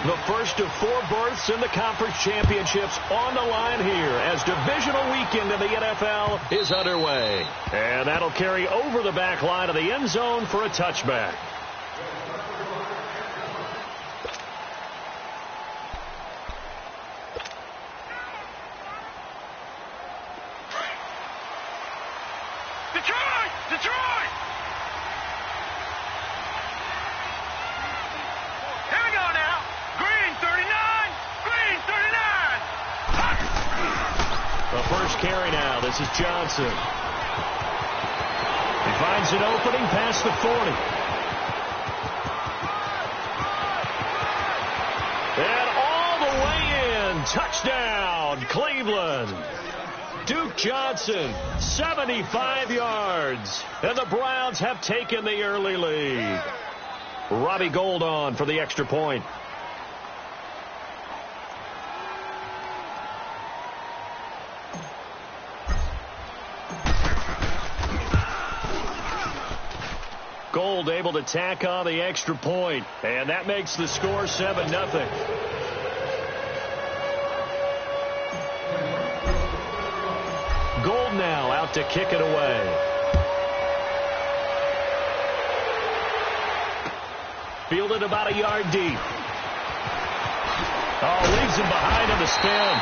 The first of 4 berths in the conference championships on the line here as divisional weekend in the NFL is underway. And that'll carry over the back line of the end zone for a touchback. Detroit! Here we go now. Green 39. The first carry now. This is Johnson. He finds an opening past the 40. And all the way in. Touchdown, Cleveland. Duke Johnson, 75 yards. And the Browns have taken the early lead. Robbie Gould on for the extra point. Gould able to tack on the extra point. And that makes the score 7-0. Gould now out to kick it away. Fielded about a yard deep. Oh, leaves him behind on the spin.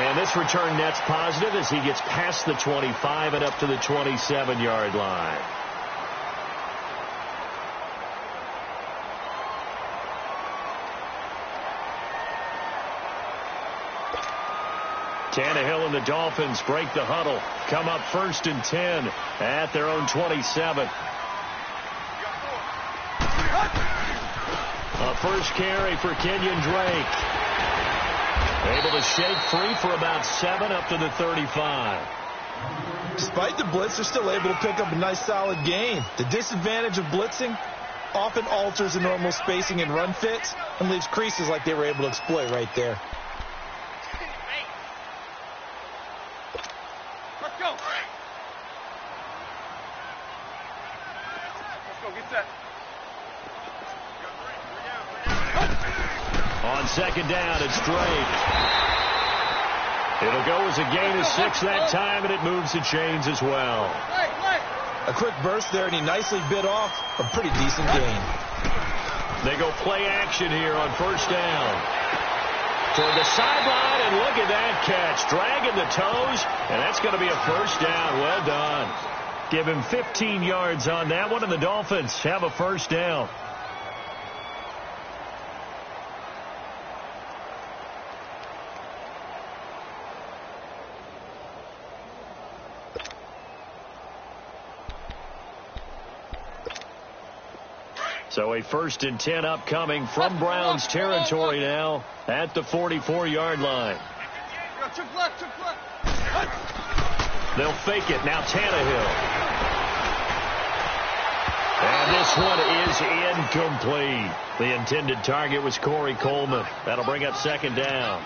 And this return net's positive as he gets past the 25 and up to the 27-yard line. Tannehill and the Dolphins break the huddle. Come up 1st and 10 at their own 27. A first carry for Kenyon Drake. Able to shake free for about 7 up to the 35. Despite the blitz, they're still able to pick up a nice solid gain. The disadvantage of blitzing often alters the normal spacing and run fits and leaves creases like they were able to exploit right there. On second down, it's Drake. It'll go as a gain of 6 that time, and it moves the chains as well. A quick burst there, and he nicely bit off a pretty decent gain. They go play action here on first down. Toward the sideline, and look at that catch. Dragging the toes, and that's going to be a first down. Well done. Give him 15 yards on that one, and the Dolphins have a first down. So a 1st and 10 upcoming from Browns territory now at the 44-yard line. They'll fake it. Now Tannehill. And this one is incomplete. The intended target was Corey Coleman. That'll bring up 2nd down.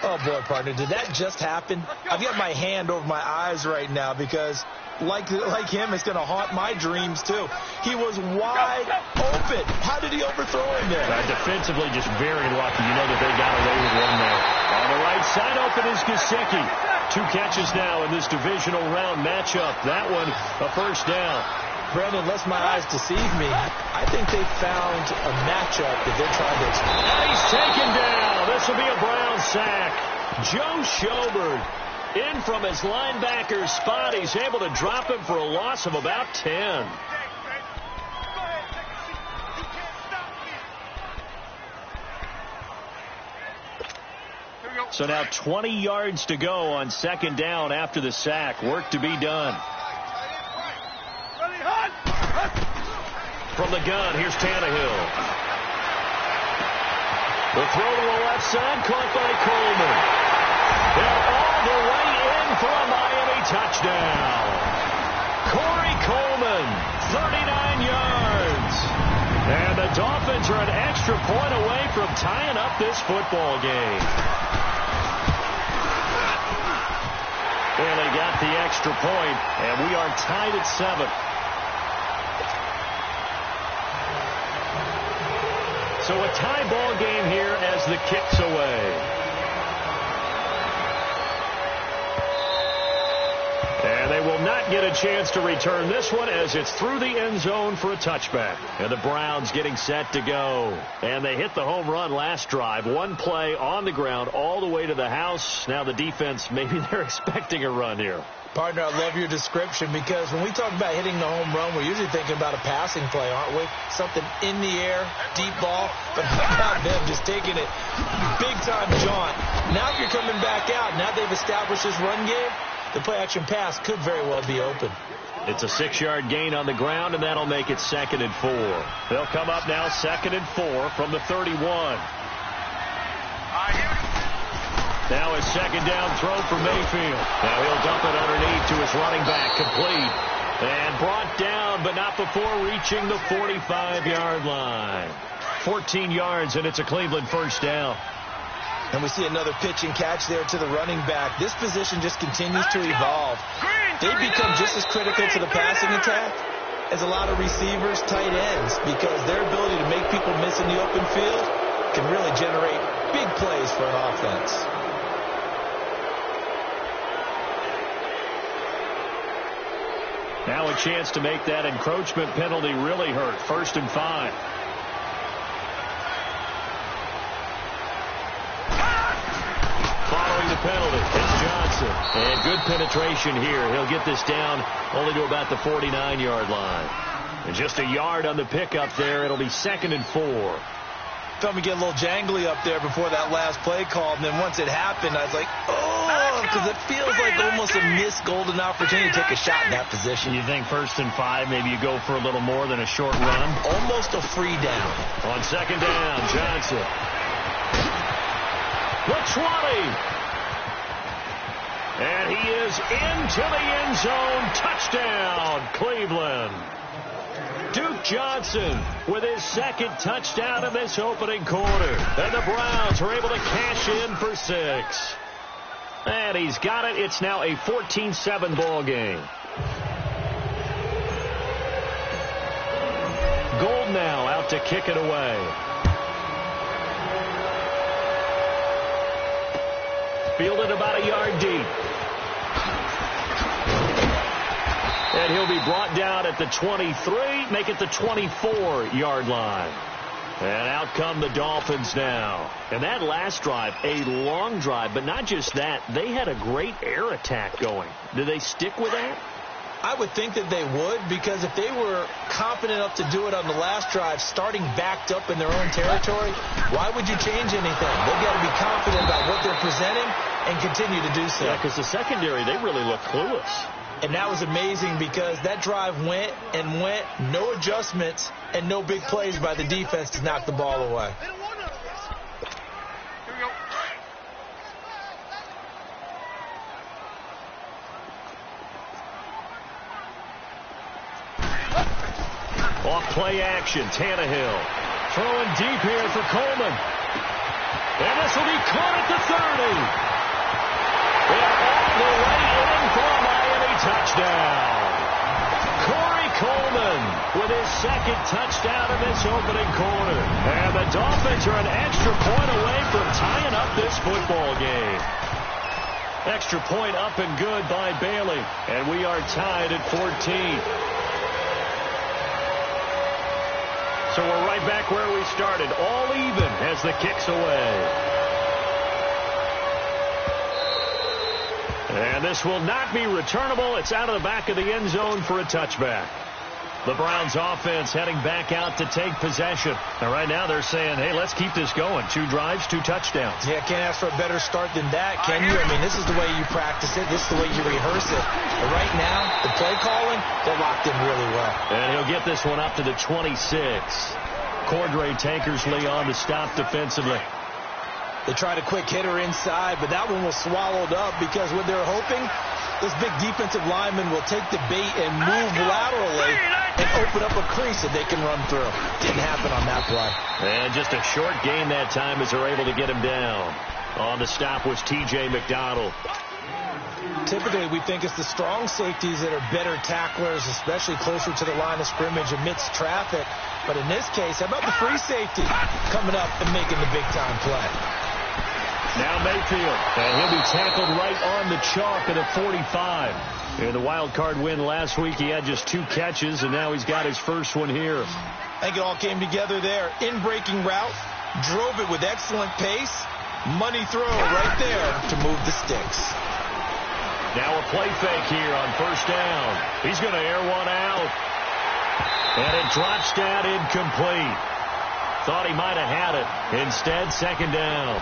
Oh, boy, partner, did that just happen? I've got my hand over my eyes right now because, like him, it's going to haunt my dreams, too. He was wide open. How did he overthrow him there? Defensively, just very lucky. You know that they got away with one there. On the right side, open is Gesicki. 2 catches now in this divisional round matchup. That one, a first down. Brandon, unless my eyes deceive me, I think they found a matchup that they're trying to explore. And he's taken down. This will be a Brown sack. Joe Schobert in from his linebacker spot. He's able to drop him for a loss of about 10. So now 20 yards to go on 2nd down after the sack. Work to be done. From the gun, here's Tannehill. The throw to the left side, caught by Coleman. And all the way in for a Miami touchdown. Corey Coleman, 39 yards. And the Dolphins are an extra point away from tying up this football game. And they got the extra point, and we are tied at 7. So a tie ball game here as the the kicks away. And they will not get a chance to return this one as it's through the end zone for a touchback. And the Browns getting set to go. And they hit the home run last drive. One play on the ground all the way to the house. Now the defense, maybe they're expecting a run here. Partner, I love your description because when we talk about hitting the home run, we're usually thinking about a passing play, aren't we? Something in the air, deep ball. But how about them just taking it big-time jaunt. Now if you're coming back out, now they've established this run game, the play-action pass could very well be open. It's a 6-yard gain on the ground, and that'll make it 2nd and 4. They'll come up now 2nd and 4 from the 31. Now a 2nd down throw for Mayfield. Now he'll dump it underneath to his running back, complete. And brought down, but not before reaching the 45-yard line. 14 yards, and it's a Cleveland first down. And we see another pitch and catch there to the running back. This position just continues to evolve. They become just as critical to the passing attack as a lot of receivers, tight ends, because their ability to make people miss in the open field can really generate big plays for an offense. Now a chance to make that encroachment penalty really hurt. 1st and 5. Following the penalty, it's Johnson. And good penetration here. He'll get this down only to about the 49-yard line. And just a yard on the pickup there. It'll be 2nd and 4. Felt me get a little jangly up there before that last play call, and then once it happened, I was like, oh, because it feels like almost a missed golden opportunity to take a shot in that position. You think 1st and 5, maybe you go for a little more than a short run? Almost a free down. On 2nd down, Johnson. The 20. And he is into the end zone. Touchdown, Cleveland. Duke Johnson with his 2nd touchdown in this opening quarter. And the Browns are able to cash in for 6. And he's got it. It's now a 14-7 ball game. Gold now out to kick it away. Fielded about a yard deep. And he'll be brought down at the 23, make it the 24-yard line. And out come the Dolphins now. And that last drive, a long drive, but not just that. They had a great air attack going. Do they stick with that? I would think that they would, because if they were confident enough to do it on the last drive, starting backed up in their own territory, why would you change anything? They've got to be confident about what they're presenting and continue to do so. Yeah, because the secondary, they really look clueless. And that was amazing because that drive went and went, no adjustments, and no big plays by the defense to knock the ball away. Off play action, Tannehill. Throwing deep here for Coleman. And this will be caught at the 30. And all the way in for a Miami touchdown. Corey Coleman with his 2nd touchdown in this opening quarter. And the Dolphins are an extra point away from tying up this football game. Extra point up and good by Bailey. And we are tied at 14. So we're right back where we started, all even as the kick's away. And this will not be returnable. It's out of the back of the end zone for a touchback. The Browns offense heading back out to take possession. And right now they're saying, hey, let's keep this going. 2 drives, 2 touchdowns. Yeah, can't ask for a better start than that, can you? I mean, this is the way you practice it. This is the way you rehearse it. But right now, the play calling, they're locked in really well. And he'll get this one up to the 26. Cordray Tankersley on the stop defensively. They tried a quick hitter inside, but that one was swallowed up because what they're hoping, this big defensive lineman will take the bait and move laterally and open up a crease that they can run through. Didn't happen on that play. And just a short gain that time as they're able to get him down. On the stop was T.J. McDonald. Typically, we think it's the strong safeties that are better tacklers, especially closer to the line of scrimmage amidst traffic. But in this case, how about the free safety coming up and making the big-time play? Now Mayfield, and he'll be tackled right on the chalk at a 45. In the wild card win last week, he had just 2 catches, and now he's got his first one here. I think it all came together there. In-breaking route, drove it with excellent pace. Money throw right there to move the sticks. Now a play fake here on first down. He's going to air one out. And it drops down incomplete. Thought he might have had it. Instead, second down.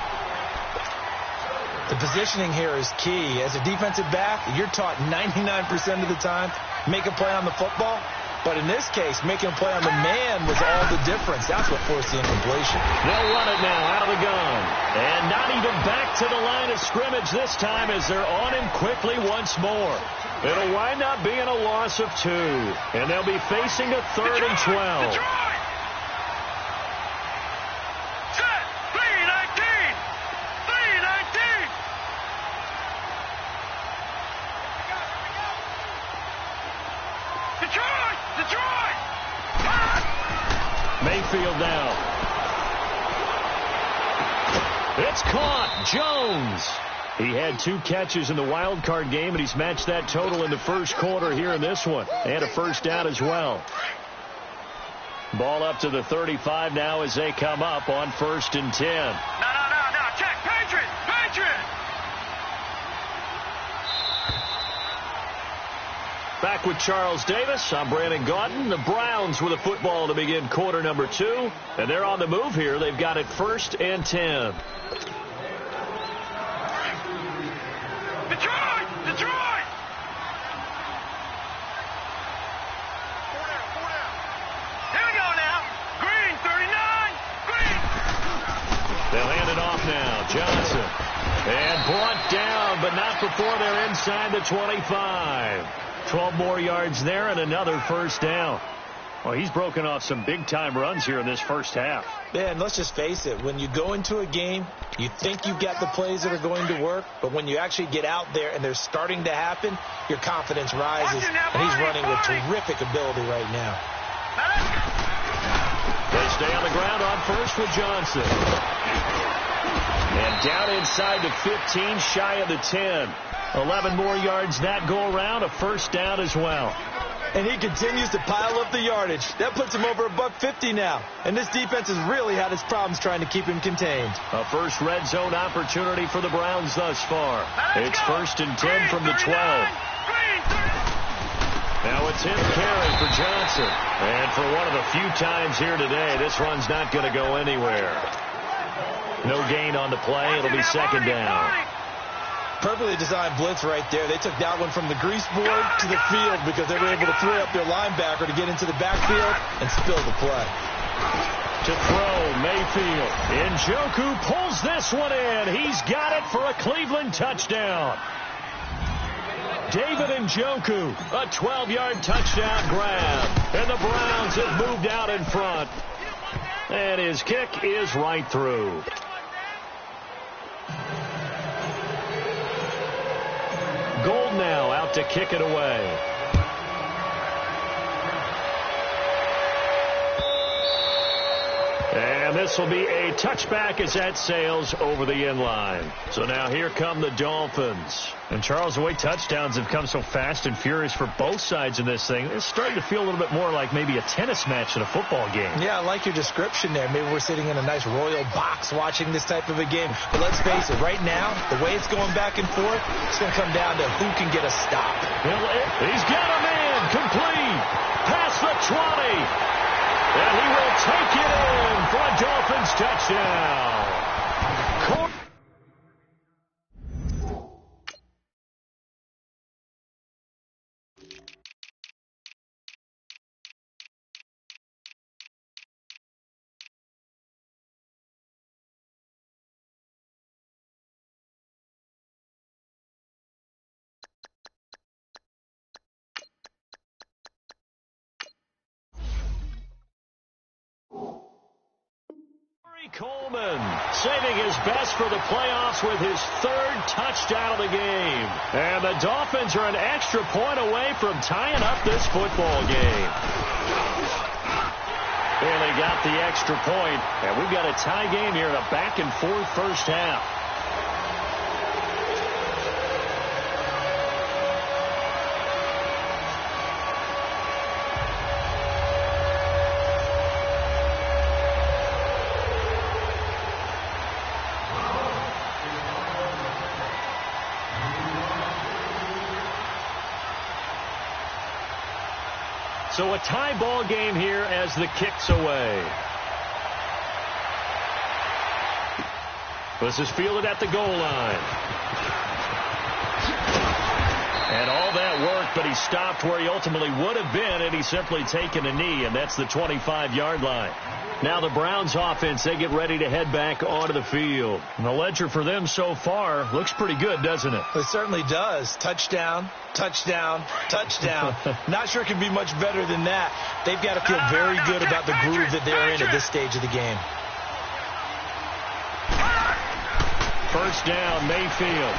The positioning here is key. As a defensive back, you're taught 99% of the time, make a play on the football. But in this case, making a play on the man was all the difference. That's what forced the incompletion. They'll run it now out of the gun. And not even back to the line of scrimmage this time as they're on him quickly once more. It'll wind up being a loss of 2. And they'll be facing a 3rd and 12. Mayfield now. It's caught. Jones. He had 2 catches in the wild card game, and he's matched that total in the first quarter here in this one. And a first down as well. Ball up to the 35 now as they come up on 1st and 10. No. Check. Patriot. Back with Charles Davis. I'm Brandon Gaudin. The Browns with a football to begin quarter number 2. And they're on the move here. They've got it 1st and 10. Detroit! Here we go now. Green, 39. Green. They'll hand it off now. Johnson. And brought down, but not before they're inside the 25. 12 more yards there and another first down. Well, he's broken off some big-time runs here in this first half. Yeah, and let's just face it. When you go into a game, you think you've got the plays that are going to work, but when you actually get out there and they're starting to happen, your confidence rises, and he's running with terrific ability right now. They stay on the ground on first with Johnson. And down inside the 15, shy of the 10. 11 more yards that go around, a first down as well. And he continues to pile up the yardage. That puts him over $150 now. And this defense has really had its problems trying to keep him contained. A first red zone opportunity for the Browns thus far. It's 1st and 10 from the 12. Now it's him carrying for Johnson. And for one of the few times here today, this run's not going to go anywhere. No gain on the play. It'll be second down. Perfectly designed blitz right there. They took that one from the grease board to the field because they were able to throw up their linebacker to get into the backfield and spill the play. To throw, Mayfield. Njoku pulls this one in. He's got it for a Cleveland touchdown. David Njoku, a 12-yard touchdown grab. And the Browns have moved out in front. And his kick is right through. Gold now out to kick it away. And this will be a touchback as that sails over the end line. So now here come the Dolphins. And Charles, the way touchdowns have come so fast and furious for both sides in this thing, it's starting to feel a little bit more like maybe a tennis match in a football game. Yeah, I like your description there. Maybe we're sitting in a nice royal box watching this type of a game. But let's face it, right now, the way it's going back and forth, it's going to come down to who can get a stop. He's got a man complete past the 20. And he will take it in for a Dolphins touchdown. Coleman saving his best for the playoffs with his third touchdown of the game. And the Dolphins are an extra point away from tying up this football game. And they got the extra point, and we've got a tie game here in a back-and-forth first half. So a tie ball game here as the kick's away. This is fielded at the goal line. And all that worked, but he stopped where he ultimately would have been, and he's simply taken a knee, and that's the 25-yard line. Now the Browns offense, they get ready to head back onto the field. And the ledger for them so far looks pretty good, doesn't it? It certainly does. Touchdown, touchdown, touchdown. Not sure it can be much better than that. They've got to feel very good about the groove that they're in at this stage of the game. First down, Mayfield.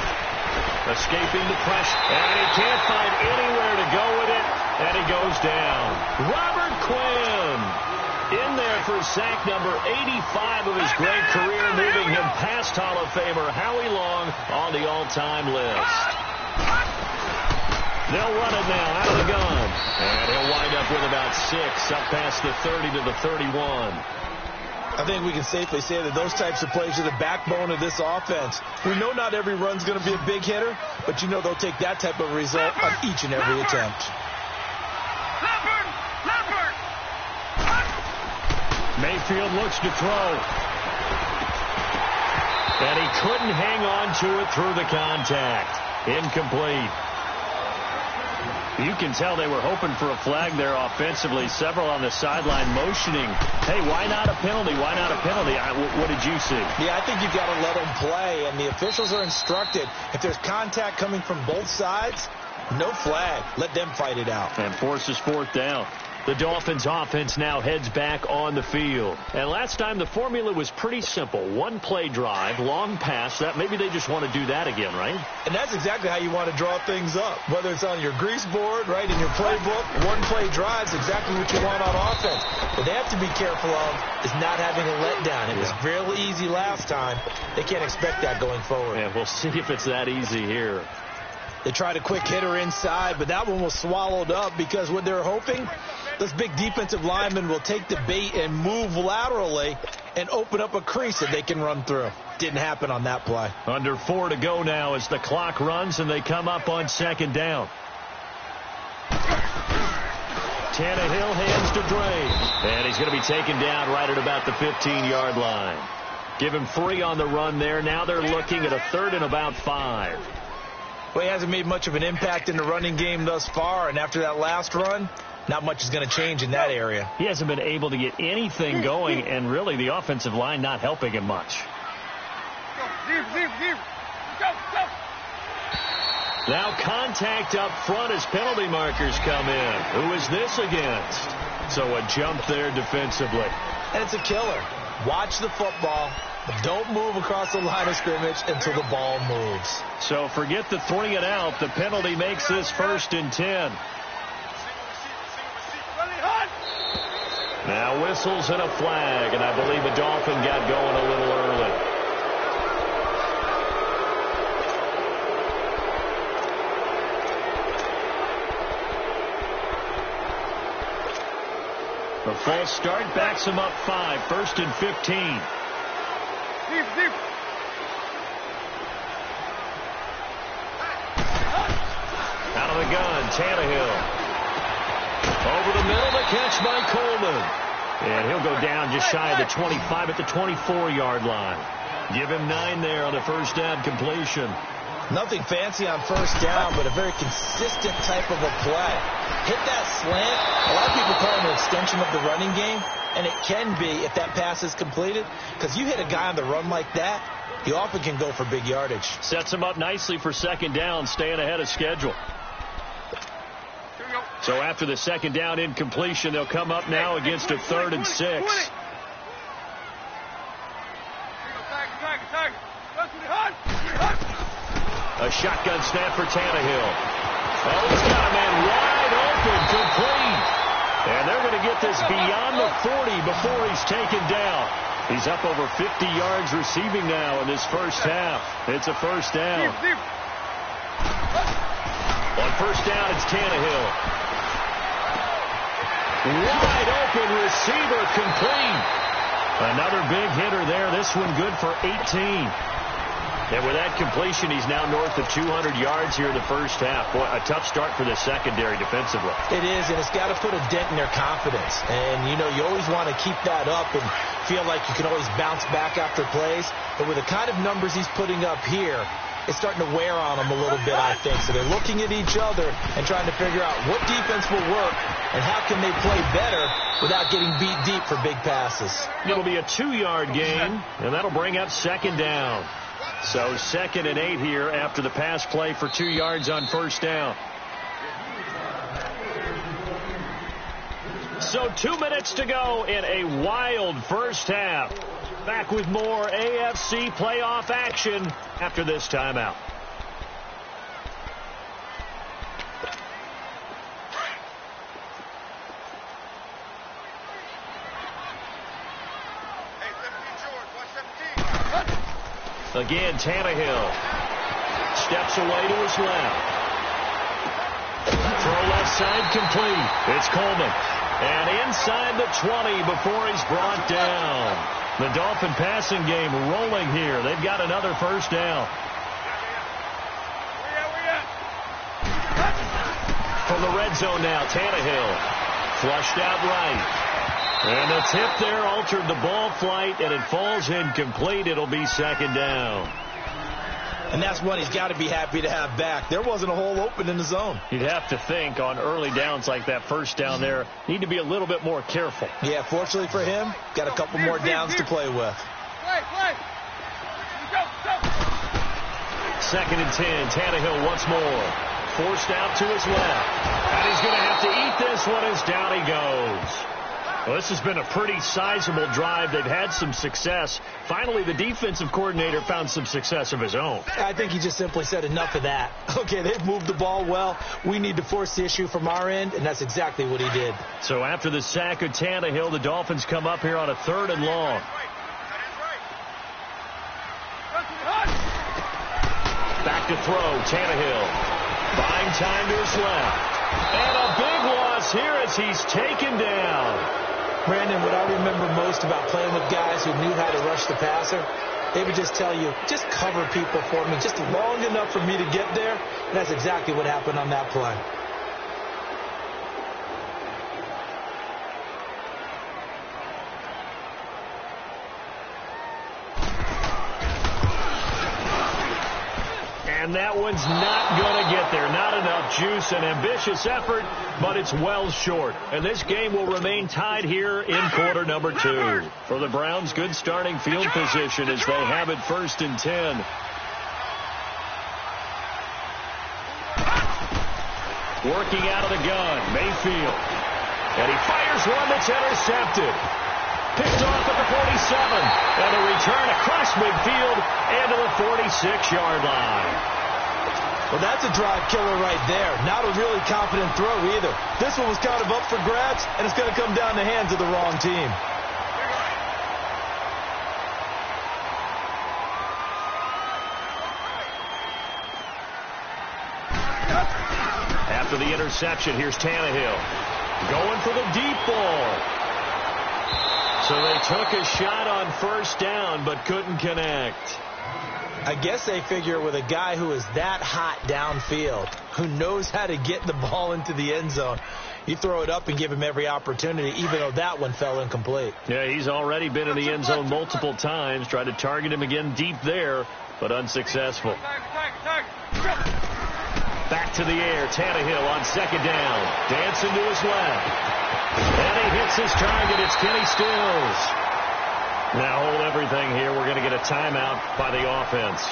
Escaping the pressure. And he can't find anywhere to go with it. And he goes down. Robert Quinn in there for sack number 85 of his great career, moving him past Hall of Famer Howie Long on the all-time list. They'll run it now out of the gun. And he'll wind up with about 6 up past the 30 to the 31. I think we can safely say that those types of plays are the backbone of this offense. We know not every run's going to be a big hitter, but you know they'll take that type of result on each and every attempt. Mayfield looks to throw. And he couldn't hang on to it through the contact. Incomplete. You can tell they were hoping for a flag there offensively. Several on the sideline motioning, hey, why not a penalty? Why not a penalty? What did you see? Yeah, I think you've got to let them play, and the officials are instructed. If there's contact coming from both sides, no flag. Let them fight it out. And forces fourth down. The Dolphins offense now heads back on the field. And last time the formula was pretty simple. One play drive, long pass. That maybe they just want to do that again, right? And that's exactly how you want to draw things up. Whether it's on your grease board, right, in your playbook, one play drive is exactly what you want on offense. What they have to be careful of is not having a letdown. It was real easy last time. They can't expect that going forward. Yeah, we'll see if it's that easy here. They tried a quick hitter inside, but that one was swallowed up because what they're hoping, this big defensive lineman will take the bait and move laterally and open up a crease that they can run through. Didn't happen on that play. Under 4 to go now as the clock runs and they come up on second down. Tannehill hands to Dre. And he's going to be taken down right at about the 15-yard line. Give him free on the run there. Now they're looking at a 3rd and about 5. Well, he hasn't made much of an impact in the running game thus far, and after that last run, not much is going to change in that area. He hasn't been able to get anything going, and really the offensive line not helping him much. Now contact up front as penalty markers come in. Who is this against? So a jump there defensively. And it's a killer. Watch the football. Don't move across the line of scrimmage until the ball moves. So forget the 3 and out. The penalty makes this 1st and 10. Now whistles and a flag, and I believe a Dolphin got going a little early. The false start backs him up 5, 1st and 15. Out of the gun, Tannehill. Over the middle, the catch by Coleman. And he'll go down just shy of the 25 at the 24-yard line. Give him 9 there on the first down completion. Nothing fancy on first down, but a very consistent type of a play. Hit that slant. A lot of people call it an extension of the running game, and it can be if that pass is completed, because you hit a guy on the run like that, you often can go for big yardage. Sets him up nicely for second down, staying ahead of schedule. So after the second down incompletion, they'll come up now against a 3rd and 6. A shotgun snap for Tannehill. Oh, he's got a man wide open, complete. And they're going to get this beyond the 40 before he's taken down. He's up over 50 yards receiving now in this first half. It's a first down. On first down, it's Tannehill. Wide open receiver, complete. Another big hitter there. This one good for 18. And with that completion, he's now north of 200 yards here in the first half. Boy, a tough start for the secondary defensively. It is, and it's got to put a dent in their confidence. And, you know, you always want to keep that up and feel like you can always bounce back after plays. But with the kind of numbers he's putting up here, it's starting to wear on them a little bit, I think. So they're looking at each other and trying to figure out what defense will work and how can they play better without getting beat deep for big passes. It'll be a 2-yard gain, and that'll bring up second down. So 2nd and 8 here after the pass play for 2 yards on first down. So 2 minutes to go in a wild first half. Back with more AFC playoff action after this timeout. Again, Tannehill steps away to his left. Throw left side complete. It's Coleman. And inside the 20 before he's brought down. The Dolphin passing game rolling here. They've got another first down. From the red zone now, Tannehill. Flushed out right. And the tip there altered the ball flight, and it falls incomplete. It'll be second down. And that's what he's got to be happy to have back. There wasn't a hole open in the zone. You'd have to think on early downs like that first down there, need to be a little bit more careful. Yeah, fortunately for him, got a couple more downs to play with. Second and 10, Tannehill once more. Forced out to his left. And he's going to have to eat this one as down he goes. Well, this has been a pretty sizable drive. They've had some success. Finally, the defensive coordinator found some success of his own. I think he just simply said enough of that. Okay, they've moved the ball well. We need to force the issue from our end, and that's exactly what he did. So after the sack of Tannehill, the Dolphins come up here on a 3rd and long. Back to throw, Tannehill. Buying time to his left. And a big loss here as he's taken down. Brandon, what I remember most about playing with guys who knew how to rush the passer, they would just tell you, just cover people for me, just long enough for me to get there. And that's exactly what happened on that play. And that one's not going to get there. Not enough juice. An ambitious effort, but it's well short. And this game will remain tied here in quarter number 2. For the Browns, good starting field position as they have it 1st and 10. Working out of the gun, Mayfield. And he fires one that's intercepted. Picked off at the 47. And a return across midfield and to the 46-yard line. Well, that's a drive killer right there. Not a really confident throw either. This one was kind of up for grabs, and it's going to come down the hands of the wrong team. After the interception, here's Tannehill. Going for the deep ball. So they took a shot on first down, but couldn't connect. I guess they figure with a guy who is that hot downfield, who knows how to get the ball into the end zone, you throw it up and give him every opportunity, even though that one fell incomplete. Yeah, he's already been in the end zone multiple times. Tried to target him again deep there, but unsuccessful. Back to the air, Tannehill on second down. Dancing to his left. And he hits his target. It's Kenny Stills. Now hold everything here. We're going to get a timeout by the offense,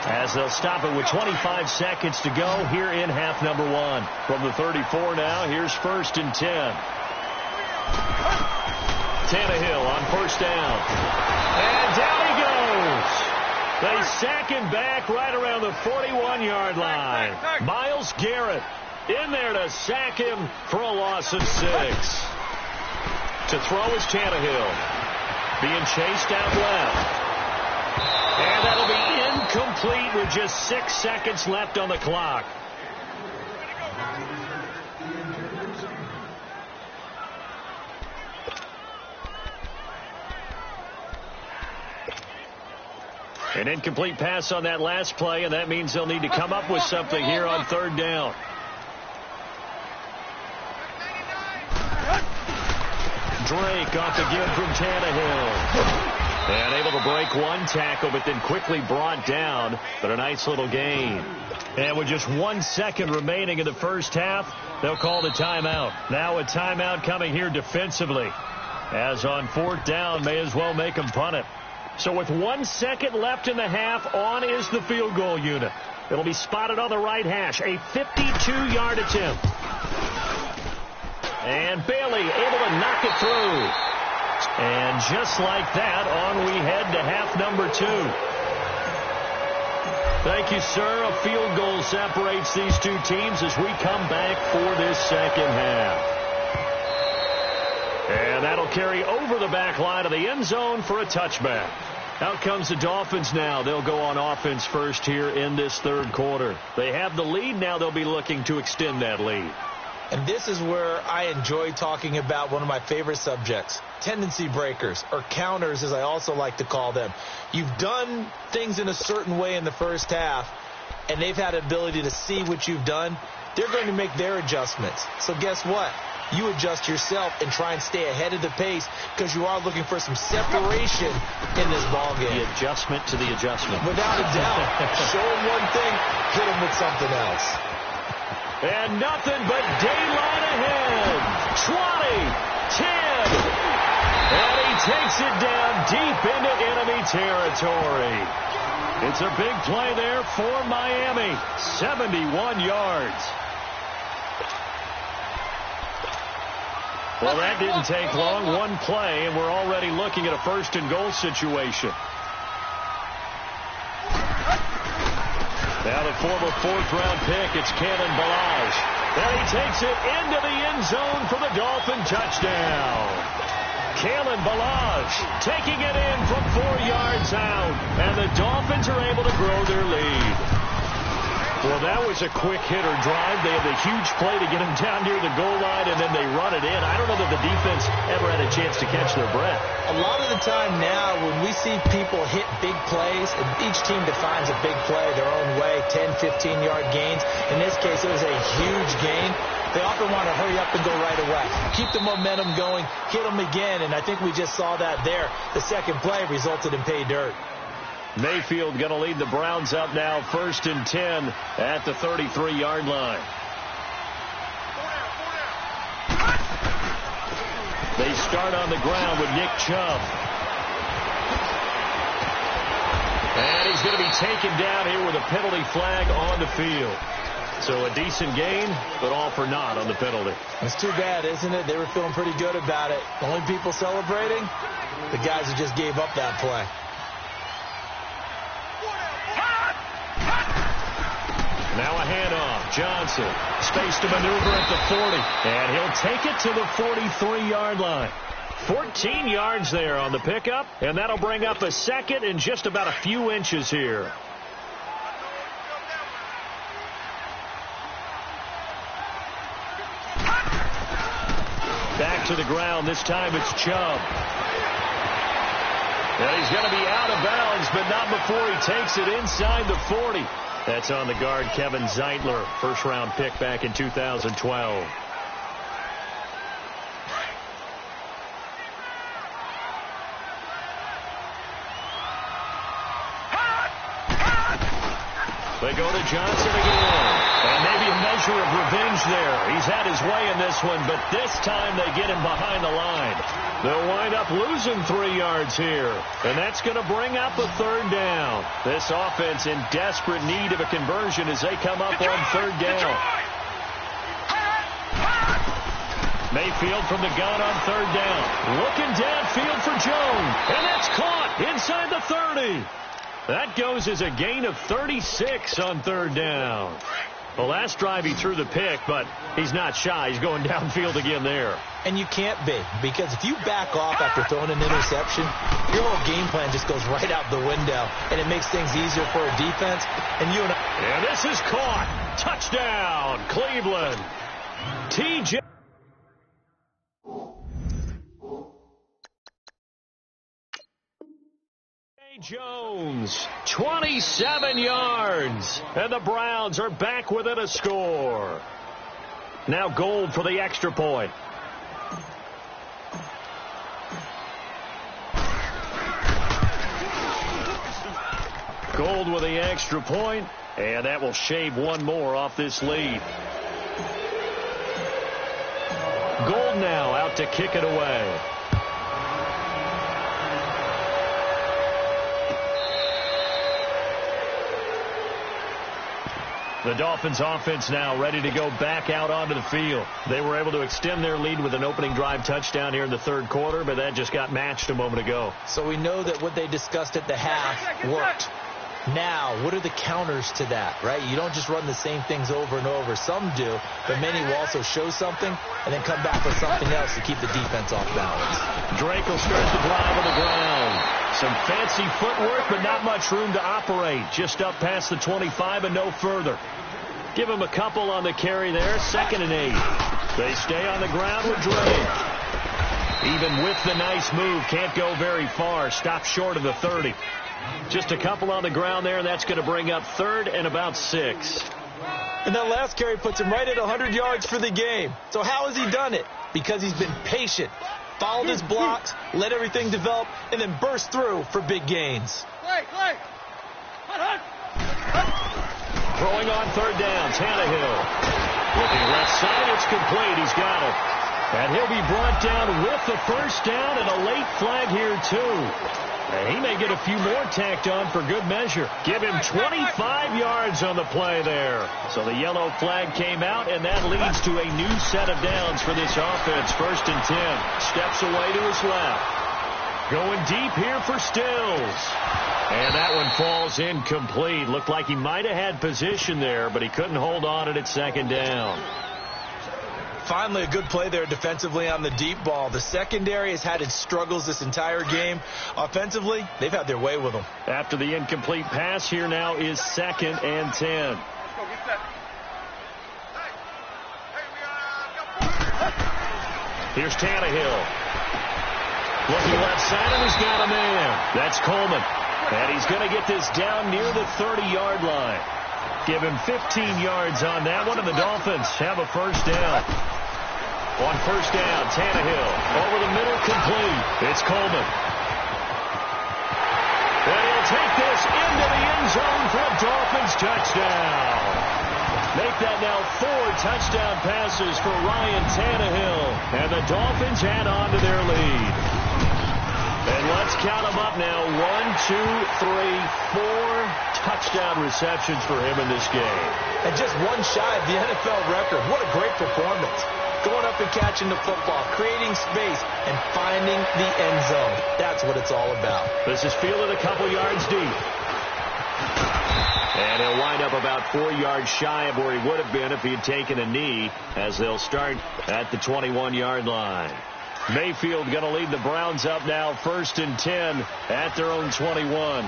as they'll stop it with 25 seconds to go here in half number 1. From the 34 now, here's 1st and 10. Tannehill on first down. And down he goes. They sack him back right around the 41-yard line. Myles Garrett in there to sack him for a loss of 6. To throw is Tannehill. Being chased out left. And that'll be incomplete with just 6 seconds left on the clock. An incomplete pass on that last play, and that means they'll need to come up with something here on 3rd down. Drake off the give from Tannehill. And able to break one tackle, but then quickly brought down. But a nice little gain. And with just 1 second remaining in the first half, they'll call the timeout. Now a timeout coming here defensively. As on 4th down, may as well make them punt it. So with 1 second left in the half, on is the field goal unit. It'll be spotted on the right hash. A 52-yard attempt. And Bailey able to knock it through. And just like that, on we head to half number 2. Thank you, sir. A field goal separates these two teams as we come back for this second half. And that'll carry over the back line of the end zone for a touchback. Out comes the Dolphins now. They'll go on offense first here in this 3rd quarter. They have the lead. Now they'll be looking to extend that lead. And this is where I enjoy talking about one of my favorite subjects, tendency breakers, or counters as I also like to call them. You've done things in a certain way in the first half, and they've had the ability to see what you've done. They're going to make their adjustments. So guess what? You adjust yourself and try and stay ahead of the pace because you are looking for some separation in this ballgame. The adjustment to the adjustment. Without a doubt. Show them one thing, hit them with something else. And nothing but daylight ahead. 20, 10. And he takes it down deep into enemy territory. It's a big play there for Miami. 71 yards. Well, that didn't take long. One play, and we're already looking at a 1st and goal situation. Now the former 4th-round pick, it's Kalen Ballage. And he takes it into the end zone for the Dolphin touchdown. Kalen Ballage taking it in from 4 yards out. And the Dolphins are able to grow their lead. Well, that was a quick hitter drive. They had the huge play to get him down near the goal line, and then they run it in. I don't know that the defense ever had a chance to catch their breath. A lot of the time now when we see people hit big plays, and each team defines a big play their own way, 10, 15-yard gains. In this case, it was a huge gain. They often want to hurry up and go right away. Keep the momentum going, hit them again, and I think we just saw that there. The second play resulted in pay dirt. Mayfield going to lead the Browns up now, 1st and 10 at the 33-yard line. They start on the ground with Nick Chubb. And he's going to be taken down here with a penalty flag on the field. So a decent gain, but all for naught on the penalty. It's too bad, isn't it? They were feeling pretty good about it. The only people celebrating, the guys who just gave up that play. Now a handoff. Johnson. Space to maneuver at the 40. And he'll take it to the 43-yard line. 14 yards there on the pickup. And that'll bring up a 2nd and just about a few inches here. Back to the ground. This time it's Chubb. And he's going to be out of bounds, but not before he takes it inside the 40. That's on the guard, Kevin Zeitler, 1st-round pick back in 2012. They go to Johnson again. And maybe a measure of revenge there. He's had his way in this one, but this time they get him behind the line. They'll wind up losing 3 yards here. And that's going to bring up a 3rd down. This offense in desperate need of a conversion as they come up on 3rd down. Mayfield from the gun on 3rd down. Looking downfield for Jones. And that's caught inside the 30. That goes as a gain of 36 on third down. The last drive he threw the pick, but he's not shy. He's going downfield again there. And you can't be, because if you back off after throwing an interception, your whole game plan just goes right out the window, and it makes things easier for a defense. And this is caught. Touchdown, Cleveland. TJ Jones, 27 yards. And the Browns are back within a score. Now Gold for the extra point. Gold with the extra point, and that will shave one more off this lead. Gold now out to kick it away. The Dolphins offense now ready to go back out onto the field. They were able to extend their lead with an opening drive touchdown here in the third quarter, but that just got matched a moment ago. So we know that what they discussed at the half worked. Now, what are the counters to that, right? You don't just run the same things over and over. Some do, but many will also show something and then come back with something else to keep the defense off balance. Drake will start the drive on the ground. Some fancy footwork, but not much room to operate. Just up past the 25 and no further. Give him a couple on the carry there. 2nd and 8. They stay on the ground with Drake. Even with the nice move, can't go very far. Stop short of the 30. Just a couple on the ground there, and that's going to bring up 3rd and about 6. And that last carry puts him right at 100 yards for the game. So how has he done it? Because he's been patient, followed his blocks, let everything develop, and then burst through for big gains. Throwing on 3rd down, Tannehill. Looking left side, it's complete. He's got it. And he'll be brought down with the first down and a late flag here, too. And he may get a few more tacked on for good measure. Give him 25 yards on the play there. So the yellow flag came out, and that leads to a new set of downs for this offense. 1st and 10. Steps away to his left. Going deep here for Stills. And that one falls incomplete. Looked like he might have had position there, but he couldn't hold on it at 2nd down. Finally, a good play there defensively on the deep ball. The secondary has had its struggles this entire game. Offensively, they've had their way with them. After the incomplete pass, here now is 2nd and 10. Here's Tannehill. Looking left side, and he's got a man. That's Coleman. And he's going to get this down near the 30-yard line. Give him 15 yards on that one, and the Dolphins have a first down. On 1st down, Tannehill over the middle, complete. It's Coleman. And he'll take this into the end zone for a Dolphins touchdown. Make that now 4 touchdown passes for Ryan Tannehill. And the Dolphins add on to their lead. And let's count them up now. 1, 2, 3, 4 touchdown receptions for him in this game. And just one shy of the NFL record. What a great performance. Going up and catching the football, creating space, and finding the end zone. That's what it's all about. This is fielded a couple yards deep. And he'll wind up about 4 yards shy of where he would have been if he had taken a knee, as they'll start at the 21-yard line. Mayfield going to lead the Browns up now, 1st and 10 at their own 21.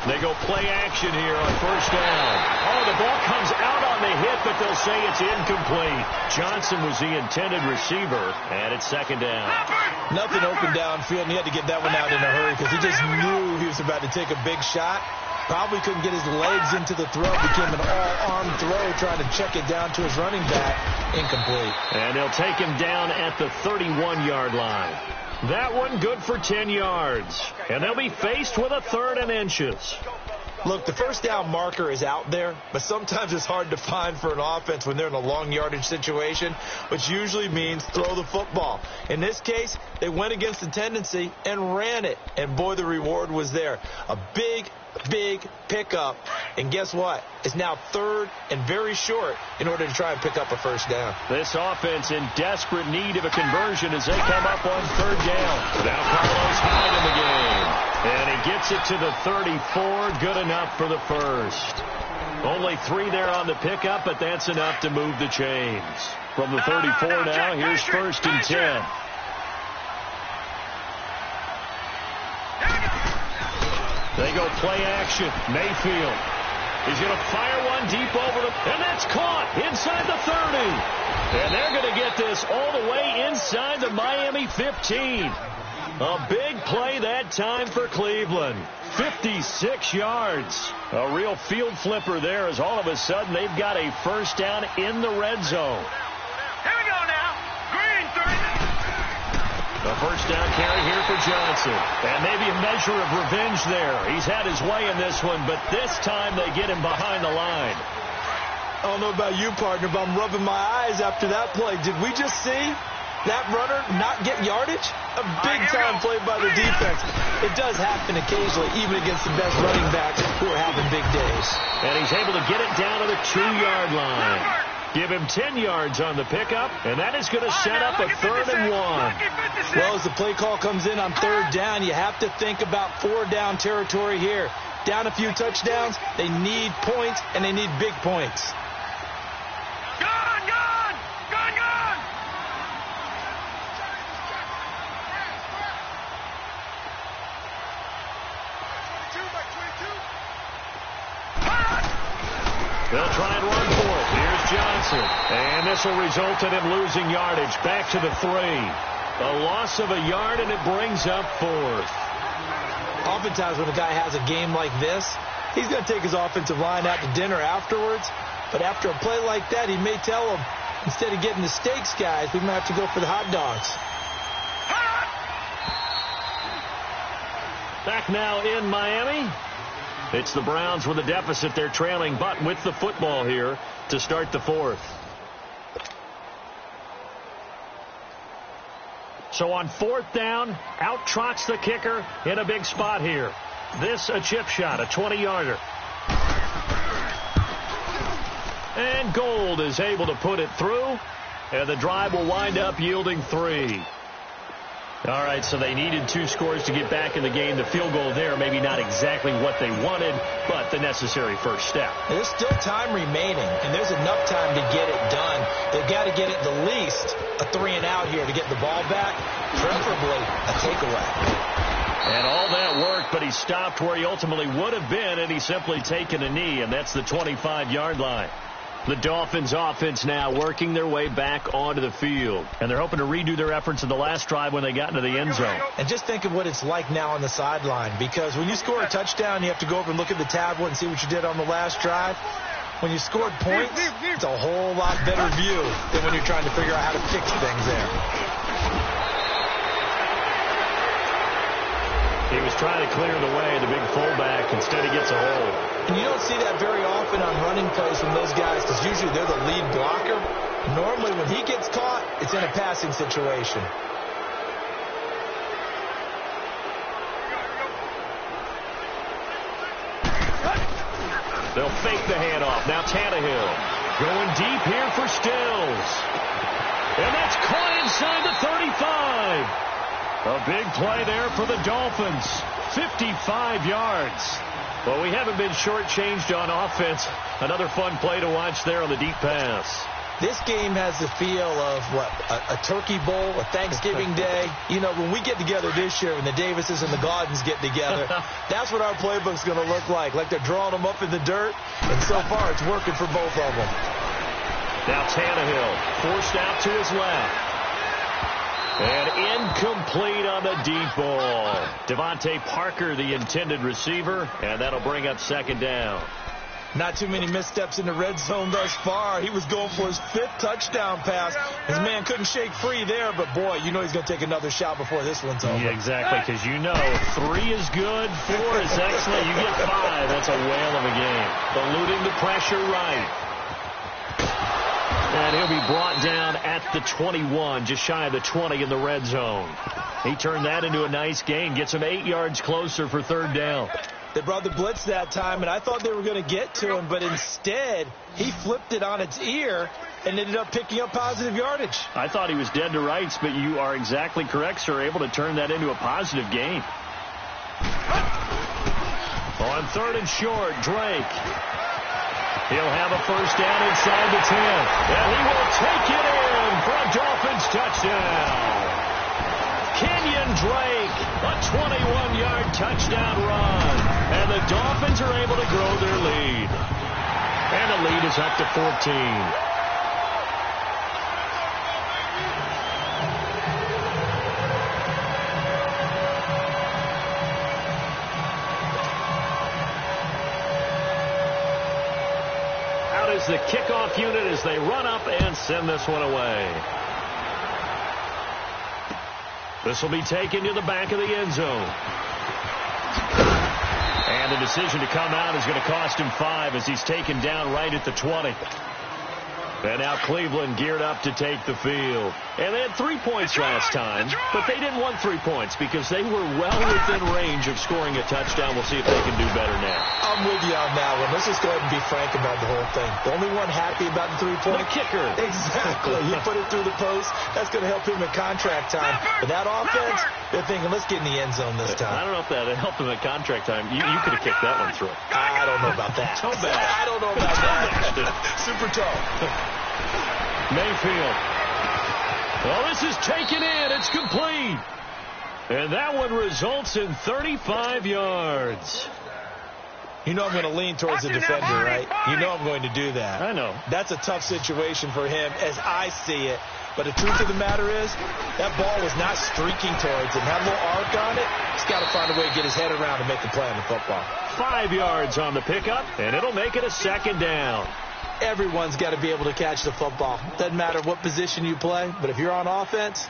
They go play action here on 1st down. Oh, the ball comes out on the hit, but they'll say it's incomplete. Johnson was the intended receiver, and it's 2nd down. Nothing open downfield, and he had to get that one out in a hurry because he just knew he was about to take a big shot. Probably couldn't get his legs into the throw. Became an all-arm throw, trying to check it down to his running back. Incomplete. And they'll take him down at the 31-yard line. That one good for 10 yards. And they'll be faced with a 3rd and inches. Look, the first down marker is out there, but sometimes it's hard to find for an offense when they're in a long yardage situation, which usually means throw the football. In this case, they went against the tendency and ran it, and boy, the reward was there. A big pickup, and guess what? It's now third and very short in order to try and pick up a first down. This offense in desperate need of a conversion as they come up on third down. Now Carlos Hyde in the game. And he gets it to the 34. Good enough for the first. Only 3 there on the pickup, but that's enough to move the chains. From the 34 now, here's first and 10. They go play action. Mayfield. He's going to fire one deep over the... And that's caught inside the 30. And they're going to get this all the way inside the Miami 15. A big play that time for Cleveland. 56 yards. A real field flipper there as all of a sudden they've got a first down in the red zone. Here we go now. Green 39. The first down carry here for Johnson. And maybe a measure of revenge there. He's had his way in this one, but this time they get him behind the line. I don't know about you, partner, but I'm rubbing my eyes after that play. Did we just see that runner not get yardage? A big-time play by the defense. It does happen occasionally, even against the best running backs who are having big days. And he's able to get it down to the 2-yard line. Give him 10 yards on the pickup, and that is going to set up a 3rd and 1. Well, as the play call comes in on third down, you have to think about 4-down territory here. Down a few touchdowns, they need points, and they need big points. They'll try and run for it. Here's Johnson. And this will result in him losing yardage. Back to the 3. A loss of a yard, and it brings up 4th. Oftentimes when a guy has a game like this, he's going to take his offensive line out to dinner afterwards. But after a play like that, he may tell them, instead of getting the steaks, guys, we might have to go for the hot dogs. Back now in Miami. It's the Browns with a deficit. They're trailing, but with the football here to start the 4th. So on 4th down, out trots the kicker in a big spot here. This a chip shot, a 20-yarder. And Gold is able to put it through, and the drive will wind up yielding 3. All right, so they needed 2 scores to get back in the game. The field goal there, maybe not exactly what they wanted, but the necessary first step. There's still time remaining, and there's enough time to get it done. They've got to get at the least a 3-and-out here to get the ball back, preferably a takeaway. And all that worked, but he stopped where he ultimately would have been, and he's simply taken a knee, and that's the 25-yard line. The Dolphins offense now working their way back onto the field. And they're hoping to redo their efforts in the last drive when they got into the end zone. And just think of what it's like now on the sideline. Because when you score a touchdown, you have to go over and look at the tablet and see what you did on the last drive. When you scored points, it's a whole lot better view than when you're trying to figure out how to fix things there. He was trying to clear the way, the big fullback. Instead, he gets a hold. And you don't see that very often on running plays from those guys because usually they're the lead blocker. Normally, when he gets caught, it's in a passing situation. They'll fake the handoff. Now Tannehill going deep here for Stills. And that's caught inside the 35. A big play there for the Dolphins. 55 yards. Well, we haven't been shortchanged on offense. Another fun play to watch there on the deep pass. This game has the feel of, a turkey bowl, a Thanksgiving day. You know, when we get together this year, when the Davises and the Gaudens get together, that's what our playbook's going to look like they're drawing them up in the dirt, and so far it's working for both of them. Now Tannehill forced out to his left. And incomplete on the deep ball. Devontae Parker, the intended receiver, and that'll bring up second down. Not too many missteps in the red zone thus far. He was going for his 5th touchdown pass. His man couldn't shake free there, but boy, you know he's going to take another shot before this one's over. Yeah, exactly, because you know 3 is good, 4 is excellent. You get 5, that's a whale of a game. Eluding the pressure right. And he'll be brought down at the 21, just shy of the 20 in the red zone. He turned that into a nice gain, gets him 8 yards closer for 3rd down. They brought the blitz that time, and I thought they were going to get to him, but instead, he flipped it on its ear and ended up picking up positive yardage. I thought he was dead to rights, but you are exactly correct, sir, able to turn that into a positive gain. On 3rd and short, Drake. He'll have a 1st down inside the 10, and he will take it in for a Dolphins touchdown. Kenyon Drake, a 21-yard touchdown run. And the Dolphins are able to grow their lead. And the lead is up to 14. Out is the kickoff unit as they run up and send this one away. This will be taken to the back of the end zone. And the decision to come out is going to cost him 5 as he's taken down right at the 20. And now Cleveland geared up to take the field. And they had 3 points last time, but they didn't want 3 points because they were well within range of scoring a touchdown. We'll see if they can do better now. I'm with you on that one. Let's just go ahead and be frank about the whole thing. The only one happy about the 3-point? The kicker. Exactly. You put it through the post. That's going to help him in contract time. But that offense, they're thinking, let's get in the end zone this time. I don't know if that helped him at contract time. You could have kicked that one through. I don't know about that. So bad. I don't know about that. Super tall. Mayfield. Well, this is taken in. It's complete. And that one results in 35 yards. You know I'm going to lean towards the defender, right? You know I'm going to do that. I know. That's a tough situation for him as I see it. But the truth of the matter is, that ball was not streaking towards him. Had a little arc on it. He's got to find a way to get his head around and make the play on the football. 5 yards on the pickup, and it'll make it a 2nd down. Everyone's got to be able to catch the football. Doesn't matter what position you play, but if you're on offense,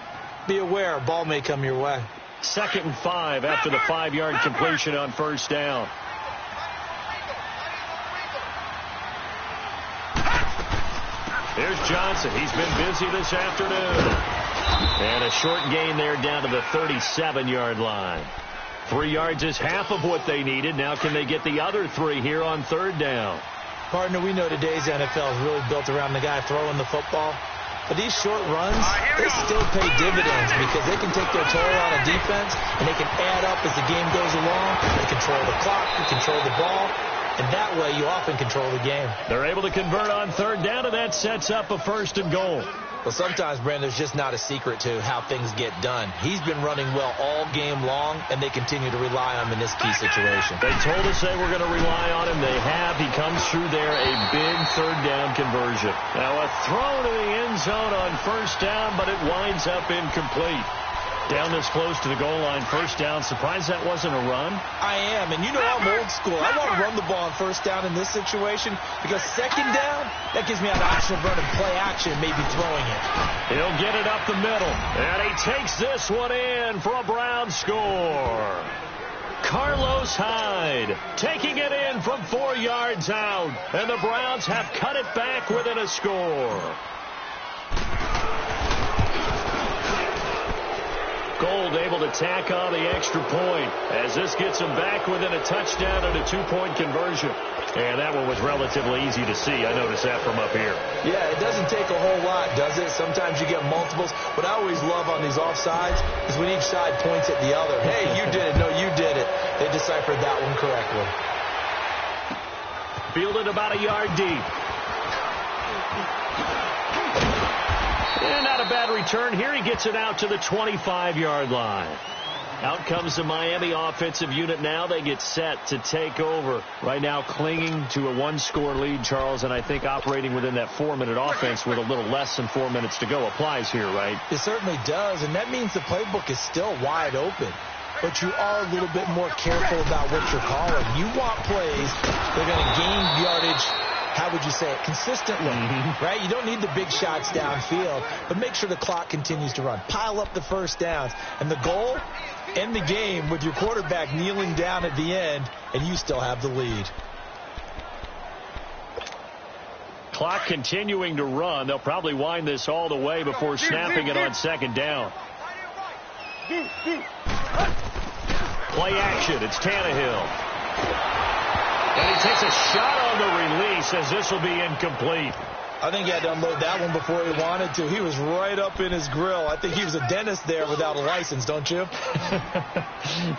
be aware a ball may come your way. 2nd and 5 after the 5-yard completion on 1st down. Here's Johnson. He's been busy this afternoon. And a short gain there down to the 37-yard line. 3 yards is half of what they needed. Now can they get the other 3 here on 3rd down? Partner, we know today's NFL is really built around the guy throwing the football. But these short runs, they still pay dividends because they can take their toll on a defense and they can add up as the game goes along. They control the clock, they control the ball, and that way you often control the game. They're able to convert on 3rd down, and that sets up a 1st and goal. Well, sometimes, Brandon, there's just not a secret to how things get done. He's been running well all game long, and they continue to rely on him in this key situation. They told us they were going to rely on him. They have. He comes through there, a big 3rd down conversion. Now a throw to the end zone on 1st down, but it winds up incomplete. Down this close to the goal line, 1st down. Surprised that wasn't a run? I am, and you know I'm old school. I want to run the ball on 1st down in this situation because 2nd down, that gives me an option of running play action, maybe throwing it. He'll get it up the middle, and he takes this one in for a Brown score. Carlos Hyde taking it in from 4 yards out, and the Browns have cut it back within a score. Gold able to tack on the extra point as this gets him back within a touchdown and a 2-point conversion. And that one was relatively easy to see. I noticed that from up here. Yeah, it doesn't take a whole lot, does it? Sometimes you get multiples. What I always love on these offsides is when each side points at the other. Hey, you did it. No, you did it. They deciphered that one correctly. Fielded about a yard deep. And not a bad return. Here he gets it out to the 25-yard line. Out comes the Miami offensive unit now. They get set to take over. Right now clinging to a 1-score lead, Charles, and I think operating within that 4-minute offense with a little less than 4 minutes to go applies here, right? It certainly does, and that means the playbook is still wide open. but you are a little bit more careful about what you're calling. You want plays that are going to gain yardage, how would you say it, consistently, right? You don't need the big shots downfield, but make sure the clock continues to run. Pile up the first downs. And the goal, end the game with your quarterback kneeling down at the end, and you still have the lead. Clock continuing to run. They'll probably wind this all the way before snapping it on second down. Play action. It's Tannehill. And he takes a shot on the release as this will be incomplete. I think he had to unload that one before he wanted to. He was right up in his grill. I think he was a dentist there without a license, don't you?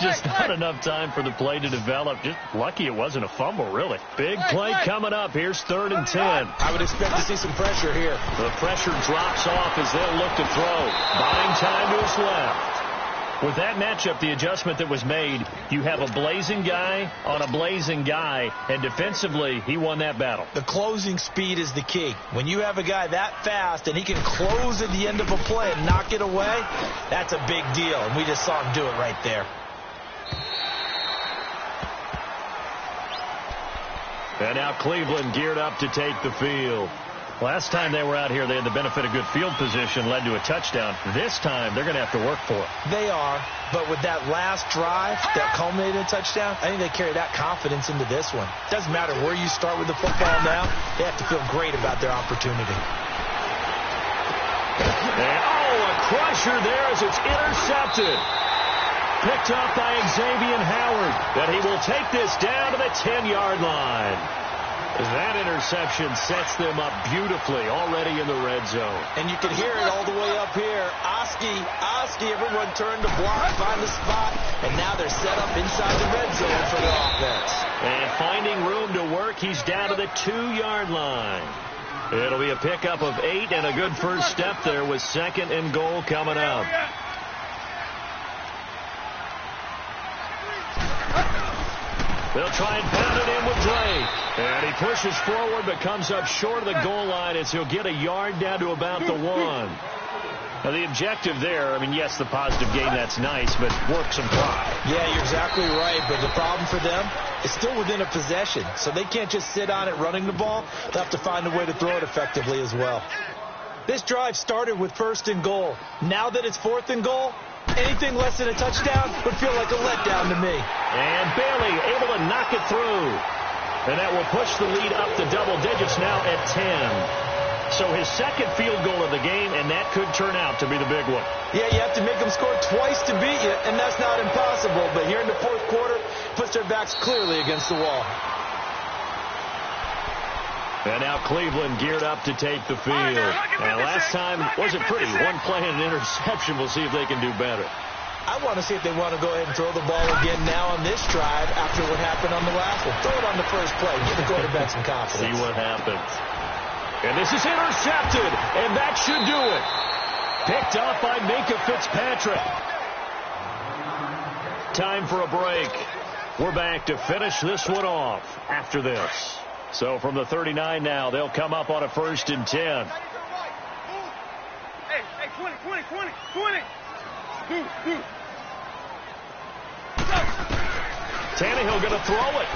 Just not enough time for the play to develop. Just lucky it wasn't a fumble, really. Big play coming up. Here's 3rd and 10. I would expect to see some pressure here. The pressure drops off as they'll look to throw. Buying time to his left. With that matchup, the adjustment that was made, you have a blazing guy on a blazing guy, and defensively, he won that battle. The closing speed is the key. When you have a guy that fast and he can close at the end of a play and knock it away, that's a big deal, and we just saw him do it right there. And now Cleveland geared up to take the field. Last time they were out here, they had the benefit of good field position, led to a touchdown. This time, they're going to have to work for it. They are, but with that last drive that culminated in a touchdown, I think they carry that confidence into this one. Doesn't matter where you start with the football now, they have to feel great about their opportunity. And, a crusher there as it's intercepted. Picked up by Xavier Howard, but he will take this down to the 10-yard line. That interception sets them up beautifully already in the red zone. And you can hear it all the way up here. Oski, everyone turned to block, find the spot, and now they're set up inside the red zone for the offense. And finding room to work, he's down to the 2-yard line. It'll be a pickup of 8 and a good first step there with 2nd and goal coming up. They'll try and pound it in with Drake. And he pushes forward but comes up short of the goal line as he'll get a yard down to about the 1. Now, the objective there, I mean, yes, the positive gain, that's nice, but work some pride. Yeah, you're exactly right, but the problem for them is still within a possession, so they can't just sit on it running the ball. They'll have to find a way to throw it effectively as well. This drive started with 1st and goal. Now that it's 4th and goal, anything less than a touchdown would feel like a letdown to me. And Bailey able to knock it through. And that will push the lead up to double digits now at 10. So his 2nd field goal of the game, and that could turn out to be the big one. Yeah, you have to make them score twice to beat you, and that's not impossible. But here in the 4th quarter, puts their backs clearly against the wall. And now Cleveland geared up to take the field. And last time wasn't pretty. One play and an interception. We'll see if they can do better. I want to see if they want to go ahead and throw the ball again now on this drive after what happened on the last one. Throw it on the first play. Give the quarterback some confidence. See what happens. And this is intercepted. And that should do it. Picked off by Minka Fitzpatrick. Time for a break. We're back to finish this one off after this. So from the 39 now, they'll come up on a 1st and 10. Hey, 20. Tannehill going to throw it.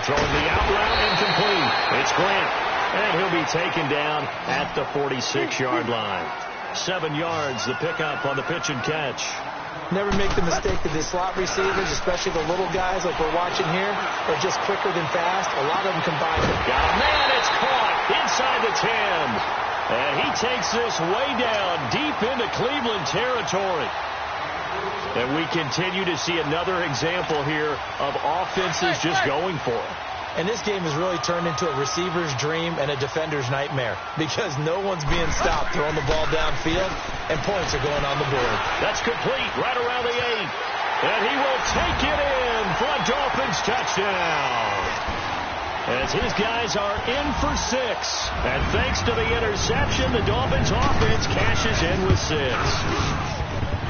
Throwing the out route incomplete. It's Grant. And he'll be taken down at the 46-yard line. 7 yards, the pickup on the pitch and catch. Never make the mistake that the slot receivers, especially the little guys like we're watching here, are just quicker than fast. A lot of them combine it. Got a man, it's caught inside the 10. And he takes this way down deep into Cleveland territory. And we continue to see another example here of offenses just going for it. And this game has really turned into a receiver's dream and a defender's nightmare because no one's being stopped throwing the ball downfield, and points are going on the board. That's complete right around the 8. And he will take it in for a Dolphins touchdown. As his guys are in for 6. And thanks to the interception, the Dolphins offense cashes in with 6.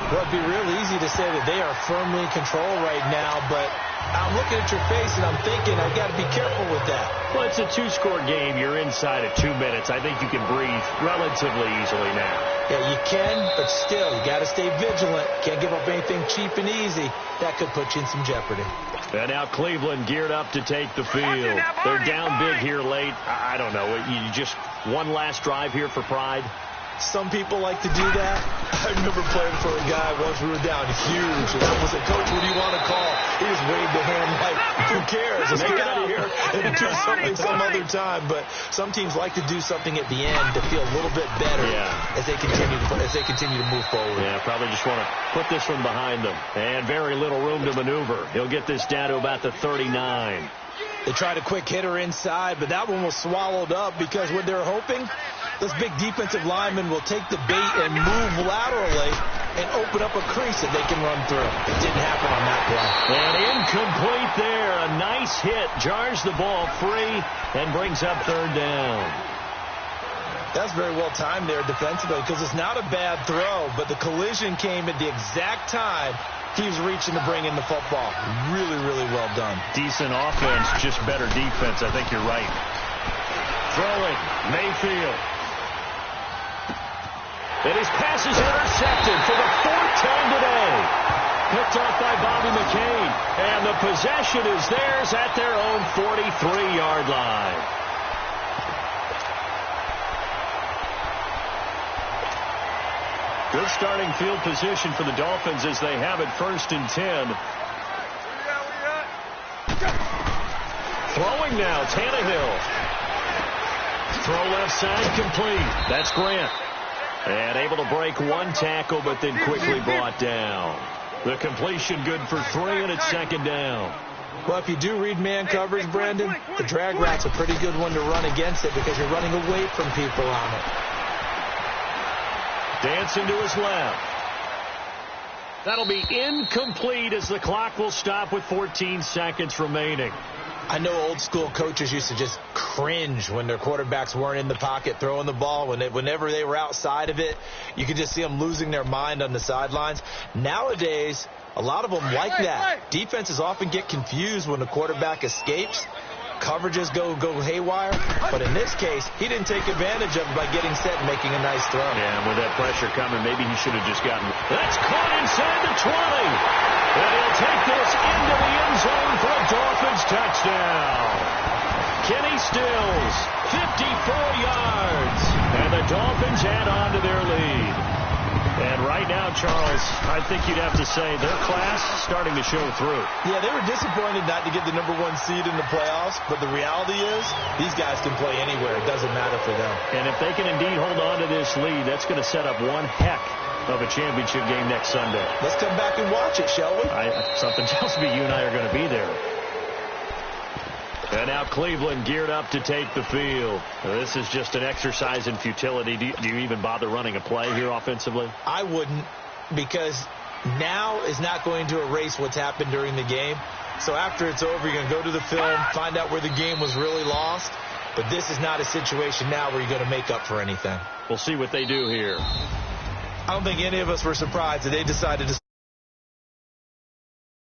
Well, it'd be real easy to say that they are firmly in control right now, but I'm looking at your face and I'm thinking I've got to be careful with that. Well, it's a two-score game. You're inside of 2 minutes. I think you can breathe relatively easily now. Yeah, you can, but still, you got to stay vigilant. Can't give up anything cheap and easy. That could put you in some jeopardy. And now Cleveland geared up to take the field. They're down big here late. I don't know. You just one last drive here for pride? Some people like to do that. I remember playing for a guy once we were down huge. And someone said, "Coach, what do you want to call?" He just waved a hand like, who cares? Let's get out of here and do something some other time. But some teams like to do something at the end to feel a little bit better as they continue to move forward. Yeah, probably just want to put this one behind them. And very little room to maneuver. He'll get this down to about the 39. They tried a quick hitter inside, but that one was swallowed up because what they're hoping, this big defensive lineman will take the bait and move laterally and open up a crease that they can run through. It didn't happen on that play. And incomplete there. A nice hit. Jars the ball free and brings up third down. That's very well timed there defensively because it's not a bad throw, but the collision came at the exact time he was reaching to bring in the football. Really, really well done. Decent offense, just better defense. I think you're right. Throwing, Mayfield. And his pass is intercepted for the fourth time today. Picked off by Bobby McCain. And the possession is theirs at their own 43-yard line. Good starting field position for the Dolphins as they have it 1st and 10. Throwing now, Tannehill. Throw left side complete. That's Grant. And able to break one tackle, but then quickly brought down. The completion good for 3, and it's 2nd down. Well, if you do read man coverage, Brandon, the drag route's a pretty good one to run against it because you're running away from people on it. Dancing to his left. That'll be incomplete as the clock will stop with 14 seconds remaining. I know old school coaches used to just cringe when their quarterbacks weren't in the pocket throwing the ball. Whenever they were outside of it, you could just see them losing their mind on the sidelines. Nowadays, a lot of them like that. Defenses often get confused when the quarterback escapes. Coverages go haywire. But in this case, he didn't take advantage of it by getting set and making a nice throw. Yeah, and with that pressure coming, maybe he should have just gotten... That's caught inside the 20. And he'll take this into the end zone for a Dolphins touchdown. Kenny Stills, 54 yards. And the Dolphins add on to their lead. And right now, Charles, I think you'd have to say their class starting to show through. Yeah, they were disappointed not to get the #1 seed in the playoffs, but the reality is these guys can play anywhere. It doesn't matter for them. And if they can indeed hold on to this lead, that's going to set up one heck of a championship game next Sunday. Let's come back and watch it, shall we? Something tells me you and I are going to be there. And now Cleveland geared up to take the field. This is just an exercise in futility. Do you even bother running a play here offensively? I wouldn't, because now is not going to erase what's happened during the game. So after it's over, you're going to go to the film, find out where the game was really lost. But this is not a situation now where you're going to make up for anything. We'll see what they do here. I don't think any of us were surprised that they decided to